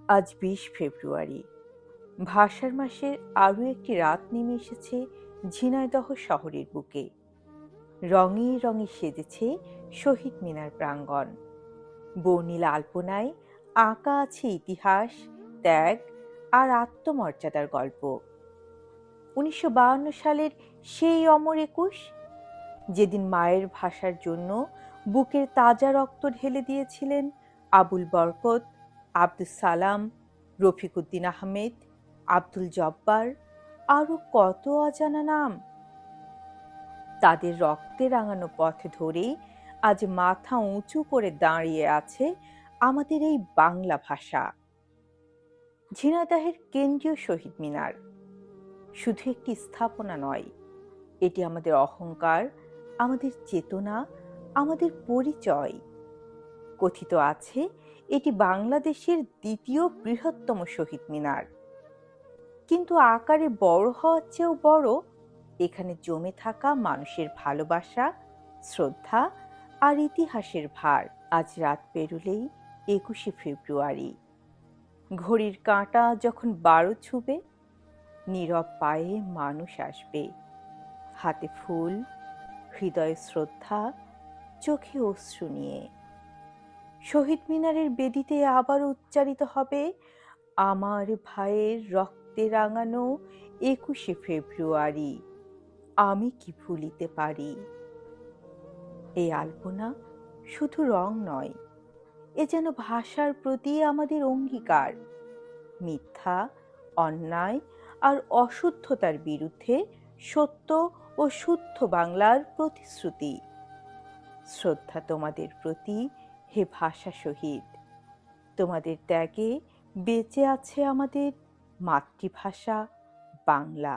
আজ ২০ ফেব্রুয়ারি। ভাষার মাসের আরও একটি রাত নেমে এসেছে ঝিনাইদহ শহরের বুকে। রঙে রঙে সেজেছে শহীদ মিনার প্রাঙ্গণ। বর্ণিল আলপনায় আঁকা আছে ইতিহাস, ত্যাগ আর আত্মমর্যাদার গল্প। ১৯৫২ সালের সেই অমর ২১, যেদিন মায়ের ভাষার জন্য বুকের তাজা রক্ত ঢেলে দিয়েছিলেন আবুল বরকত, আব্দুস সালাম, রফিক উদ্দিন আহমেদ, আব্দুল জব্বার, আরও কত অজানা নাম। তাদের রক্তে রাঙানো পথ ধরেই আজ মাথা উঁচু করে দাঁড়িয়ে আছে আমাদের এই বাংলা ভাষা। ঝিনাইদহের কেন্দ্রীয় শহীদ মিনার শুধু একটি স্থাপনা নয়, এটি আমাদের অহংকার, আমাদের চেতনা, আমাদের পরিচয়। কথিত আছে এটি বাংলাদেশের দ্বিতীয় বৃহত্তম শহীদ মিনার, কিন্তু আকারে বড় হওয়ার চেয়েও বড় এখানে জমে থাকা মানুষের ভালোবাসা, শ্রদ্ধা আর ইতিহাসের ভার। আজ রাত পেরুলেই ২১শে ফেব্রুয়ারি। ঘড়ির কাঁটা যখন ১২ ছুবে, নীরব পায়ে মানুষ আসবে, হাতে ফুল, হৃদয়ে শ্রদ্ধা, চোখে অশ্রু নিয়ে। শহীদ মিনারের বেদিতে আবার উচ্চারিত হবে আমার ভাইয়ের রক্তে রাঙানো ২১শে ফেব্রুয়ারি, আমি কি ভুলিতে পারি। এই আলপনা শুধু রং নয়, এ যেন ভাষার প্রতি আমাদের অঙ্গীকার। মিথ্যা, অন্যায় আর অশুদ্ধতার বিরুদ্ধে সত্য ও শুদ্ধ বাংলার প্রতিশ্রুতি। শ্রদ্ধা তোমাদের প্রতি, হে ভাষা শহীদ। তোমাদের ত্যাগে বেঁচে আছে আমাদের মাতৃভাষা বাংলা।